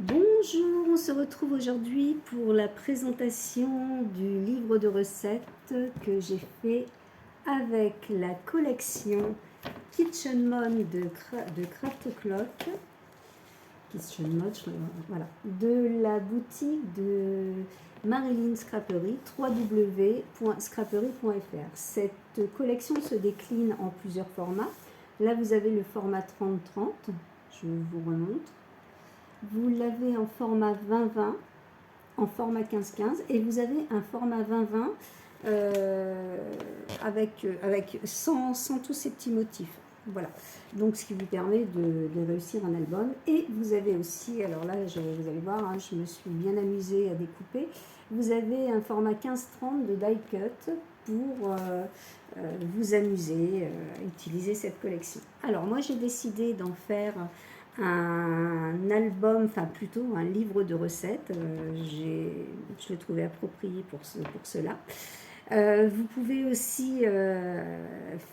Bonjour, on se retrouve aujourd'hui pour la présentation du livre de recettes que j'ai fait avec la collection Kitchen Mode de Craft Clock, Kitchen Mode, voilà, de la boutique de Marilyn Scrapery, www.scrapery.fr. Cette collection se décline en plusieurs formats. Là, vous avez le format 30-30, je vous remontre. Vous l'avez en format 20-20, en format 15-15, et vous avez un format 20-20 sans tous ces petits motifs. Voilà, donc ce qui vous permet de réussir un album. Et vous avez aussi, alors là, vous allez voir, hein, je me suis bien amusée à découper. Vous avez un format 15-30 de die cut pour vous amuser à utiliser cette collection. Alors moi, j'ai décidé d'en faire un album, enfin plutôt un livre de recettes. Je l'ai trouvé approprié pour cela. Vous pouvez aussi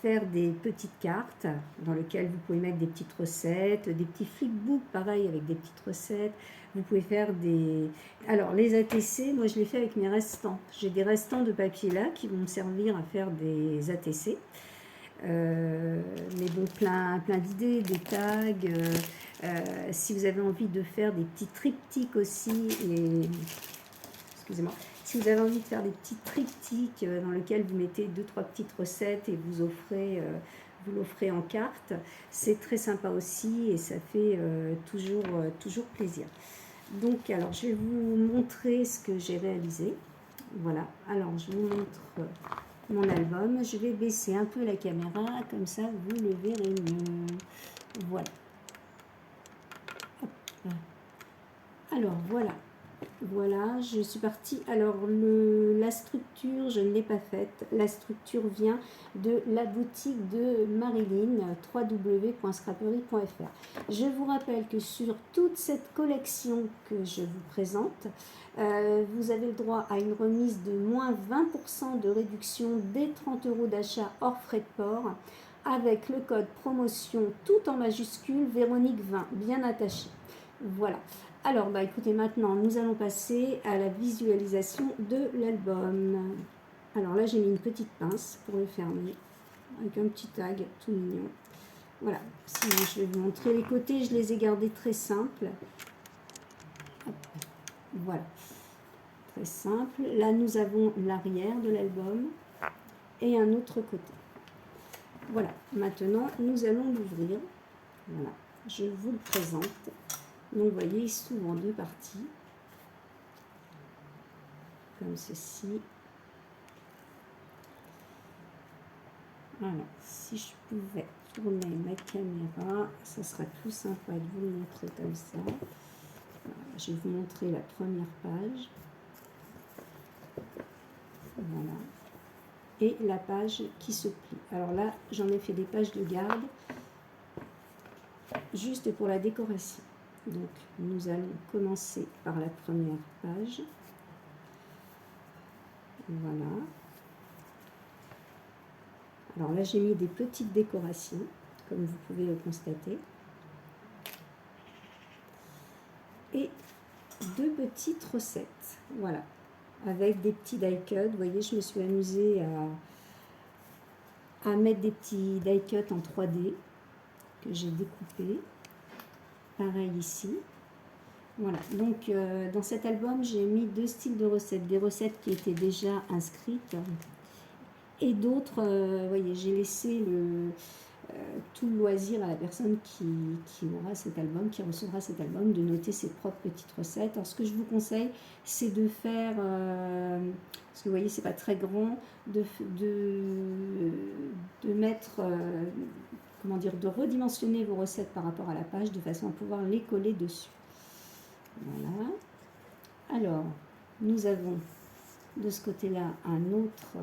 faire des petites cartes dans lesquelles vous pouvez mettre des petites recettes, des petits flipbooks pareil avec des petites recettes. Vous pouvez faire des... Alors les ATC, moi je les fais avec mes restants. J'ai des restants de papier là qui vont me servir à faire des ATC. Mais bon, plein d'idées, des tags. Si vous avez envie de faire des petits triptyques aussi, excusez-moi, si vous avez envie de faire des petits triptyques dans lesquels vous mettez 2-3 petites recettes et vous l'offrez en carte, c'est très sympa aussi et ça fait toujours plaisir. Donc, alors, je vais vous montrer ce que j'ai réalisé. Voilà, alors je vous montre mon album. Je vais baisser un peu la caméra, comme ça vous le verrez mieux. Voilà. Hop. Alors voilà. Voilà, je suis partie. Alors la structure, je ne l'ai pas faite. La structure vient de la boutique de Marilyn, www.scrapery.fr. Je vous rappelle que sur toute cette collection que je vous présente, vous avez le droit à une remise de moins 20% de réduction dès 30 € d'achat hors frais de port, avec le code promotion tout en majuscule Véronique 20, bien attaché. Voilà. Alors, bah écoutez, maintenant, nous allons passer à la visualisation de l'album. Alors là, j'ai mis une petite pince pour le fermer, avec un petit tag tout mignon. Voilà, sinon je vais vous montrer les côtés, je les ai gardés très simples. Hop. Voilà, très simple. Là, nous avons l'arrière de l'album et un autre côté. Voilà, maintenant, nous allons l'ouvrir. Voilà, je vous le présente. Donc, vous voyez, il s'ouvre en deux parties, comme ceci. Alors, si je pouvais tourner ma caméra, ça serait plus sympa de vous le montrer comme ça. Voilà, je vais vous montrer la première page. Voilà. Et la page qui se plie. Alors là, j'en ai fait des pages de garde, juste pour la décoration. Donc, nous allons commencer par la première page. Voilà. Alors là, j'ai mis des petites décorations, comme vous pouvez le constater. Et deux petites recettes. Voilà. Avec des petits die cut. Vous voyez, je me suis amusée à mettre des petits die cut en 3D que j'ai découpés. Pareil ici. Voilà, donc dans cet album, j'ai mis deux styles de recettes. Des recettes qui étaient déjà inscrites et d'autres, vous voyez, j'ai laissé tout le loisir à la personne qui aura cet album, qui recevra cet album, de noter ses propres petites recettes. Alors ce que je vous conseille, c'est de faire, parce que vous voyez, c'est pas très grand, de mettre, comment dire, de redimensionner vos recettes par rapport à la page, de façon à pouvoir les coller dessus. Voilà. Alors, nous avons de ce côté-là un autre,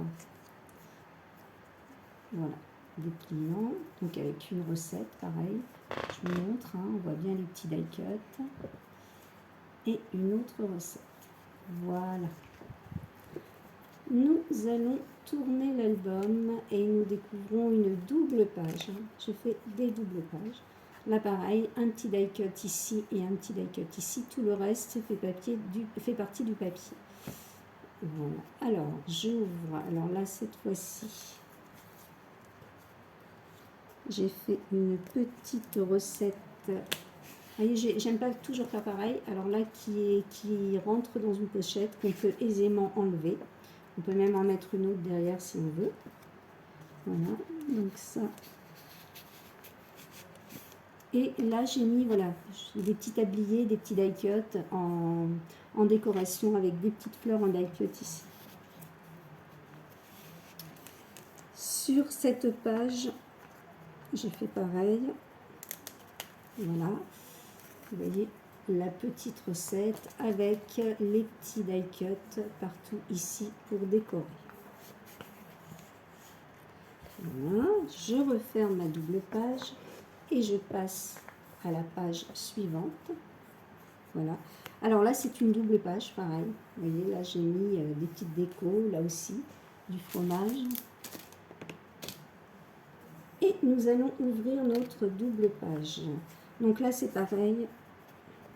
voilà, dépliant, donc avec une recette, pareil. Je vous montre, hein, on voit bien les petits die cut. Et une autre recette. Voilà. Nous allons tourner l'album et nous découvrons une double page. Je fais des doubles pages. Là pareil, un petit die cut ici et un petit die cut ici. Tout le reste fait partie du papier. Voilà. Alors, j'ouvre. Alors là, cette fois-ci, j'ai fait une petite recette. Vous voyez, j'aime pas toujours faire pareil. Alors là, qui rentre dans une pochette qu'on peut aisément enlever. On peut même en mettre une autre derrière si on veut. Voilà, donc ça. Et là, j'ai mis voilà, des petits tabliers, des petits die cut en décoration avec des petites fleurs en die cut ici. Sur cette page, j'ai fait pareil. Voilà, vous voyez la petite recette avec les petits die cut partout ici pour décorer. Voilà, je referme ma double page et je passe à la page suivante. Voilà. Alors là, c'est une double page, pareil. Vous voyez, là, j'ai mis des petites décos, là aussi, du fromage. Et nous allons ouvrir notre double page. Donc là, c'est pareil,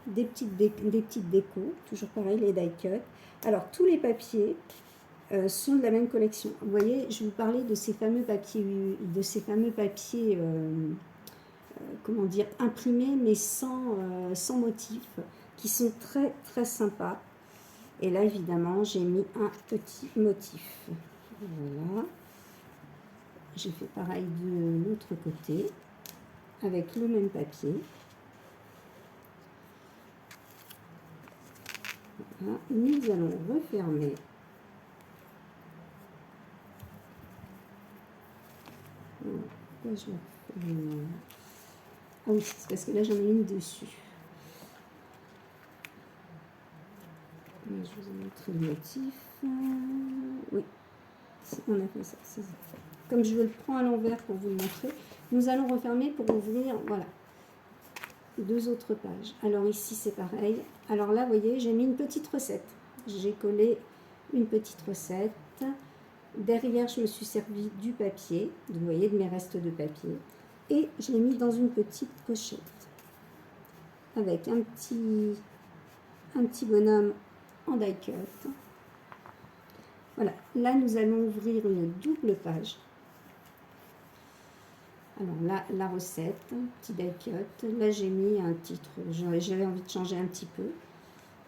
des petites décos, toujours pareil, les die cut. Alors, tous les papiers sont de la même collection. Vous voyez, je vous parlais de ces fameux papiers, comment dire, imprimés, mais sans motif, qui sont très, très sympas. Et là, évidemment, j'ai mis un petit motif. Voilà. J'ai fait pareil de l'autre côté, avec le même papier. Voilà. Nous allons refermer. Pourquoi je referme? Ah oui, c'est parce que là, j'en ai une dessus. Je vous ai montré le motif. Oui, on a fait ça. Comme je le prends à l'envers pour vous le montrer, nous allons refermer pour ouvrir, voilà, deux autres pages. Alors ici, c'est pareil. Alors là, vous voyez, j'ai mis une petite recette. J'ai collé une petite recette. Derrière, je me suis servi du papier, vous voyez, de mes restes de papier. Et je l'ai mis dans une petite pochette. Avec un petit bonhomme en die cut. Voilà, là nous allons ouvrir une double page. Alors là, la recette, petit die cut. Là, j'ai mis un titre. J'avais envie de changer un petit peu.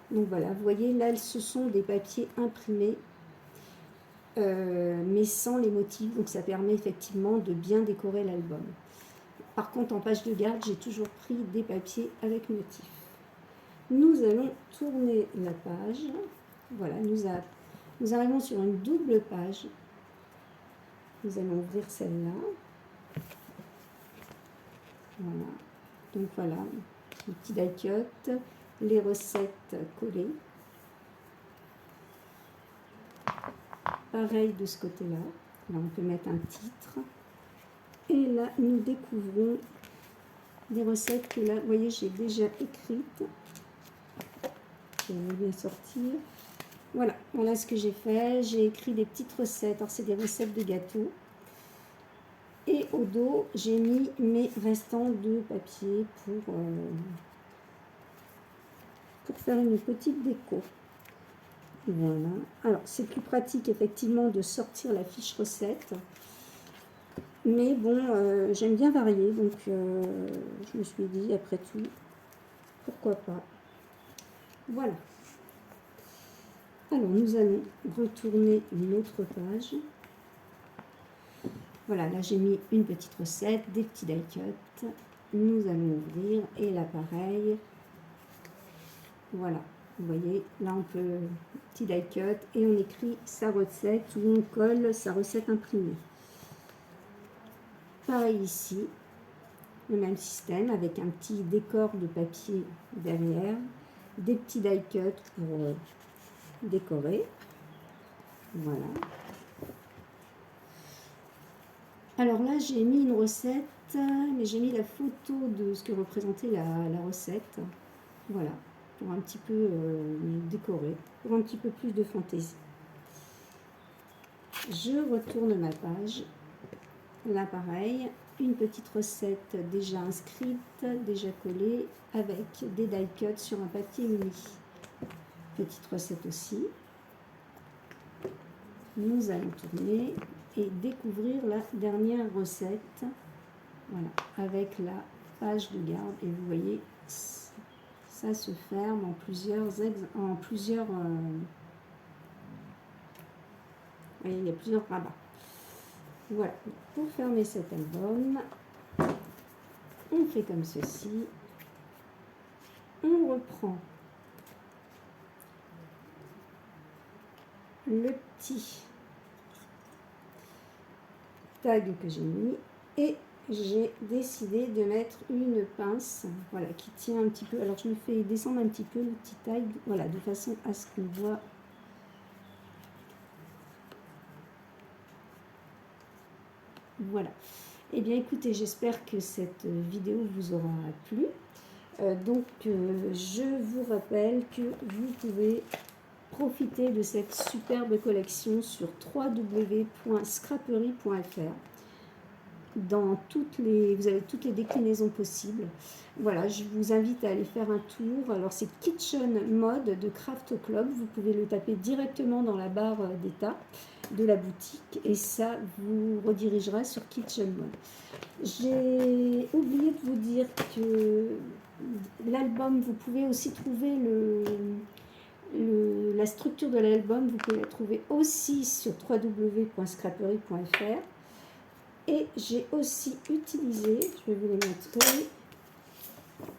Donc voilà, vous voyez, là, ce sont des papiers imprimés, mais sans les motifs. Donc ça permet effectivement de bien décorer l'album. Par contre, en page de garde, j'ai toujours pris des papiers avec motifs. Nous allons tourner la page. Voilà, nous arrivons sur une double page. Nous allons ouvrir celle-là. Voilà. Donc voilà, les petits die cut, les recettes collées. Pareil de ce côté-là. Là, on peut mettre un titre. Et là, nous découvrons des recettes que là, vous voyez, j'ai déjà écrites. Je vais bien sortir. Voilà, voilà ce que j'ai fait. J'ai écrit des petites recettes. Alors, c'est des recettes de gâteaux. Et au dos, j'ai mis mes restants de papier pour faire une petite déco. Voilà. Alors, c'est plus pratique, effectivement, de sortir la fiche recette. Mais bon, j'aime bien varier. Donc, je me suis dit, après tout, pourquoi pas. Voilà. Alors, nous allons retourner une autre page. Voilà, là j'ai mis une petite recette, des petits die cut. Nous allons ouvrir et là pareil. Voilà, vous voyez, là on peut petit die cut et on écrit sa recette ou on colle sa recette imprimée. Pareil ici, le même système avec un petit décor de papier derrière, des petits die cut pour décorer. Voilà. Alors là, j'ai mis une recette, mais j'ai mis la photo de ce que représentait la recette. Voilà, pour un petit peu décorer, pour un petit peu plus de fantaisie. Je retourne ma page, là pareil, une petite recette déjà inscrite, déjà collée, avec des die cuts sur un papier uni. Petite recette aussi. Nous allons tourner et découvrir la dernière recette. Voilà, avec la page de garde. Et vous voyez, ça se ferme en plusieurs il y a plusieurs rabats. Voilà, pour fermer cet album, on fait comme ceci. On reprend le petit tag que j'ai mis et j'ai décidé de mettre une pince, voilà, qui tient un petit peu. Alors je me fais descendre un petit peu le petit tag, voilà, de façon à ce qu'on voit. Voilà. Eh bien écoutez, j'espère que cette vidéo vous aura plu. Je vous rappelle que vous pouvez profiter de cette superbe collection sur www.scraperie.fr. Vous avez toutes les déclinaisons possibles. Voilà, je vous invite à aller faire un tour. Alors c'est Kitchen Mode de Craft Club. Vous pouvez le taper directement dans la barre d'état de la boutique et ça vous redirigera sur Kitchen Mode. J'ai oublié de vous dire que l'album, vous pouvez aussi trouver la structure de l'album, vous pouvez la trouver aussi sur www.scraperie.fr. Et j'ai aussi utilisé, je vais vous les montrer,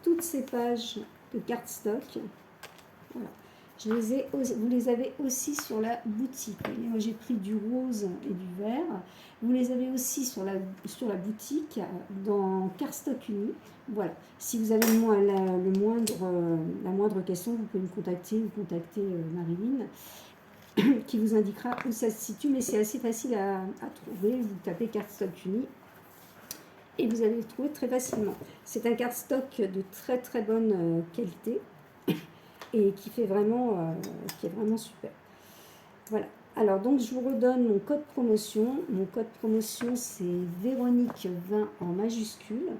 toutes ces pages de cardstock. Voilà. Vous les avez aussi sur la boutique. Moi j'ai pris du rose et du vert. Vous les avez aussi sur la boutique dans cardstock uni. Voilà. Si vous avez la moindre question, vous pouvez me contacter ou contacter Marilyn qui vous indiquera où ça se situe. Mais c'est assez facile à trouver. Vous tapez cardstock uni et vous allez le trouver très facilement. C'est un cardstock de très très bonne qualité. Et qui est vraiment super. Voilà. Alors donc je vous redonne mon code promotion. Mon code promotion c'est Véronique 20 en majuscule.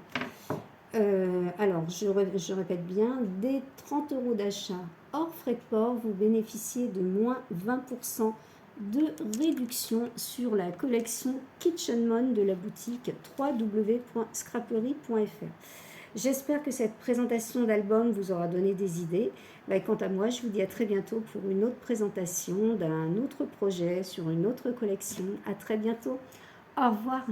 Alors je répète bien, dès 30 € d'achat hors frais de port, vous bénéficiez de moins 20% de réduction sur la collection Kitchen Mode de la boutique www.scraperie.fr. J'espère que cette présentation d'album vous aura donné des idées. Quant à moi, je vous dis à très bientôt pour une autre présentation d'un autre projet sur une autre collection. À très bientôt. Au revoir.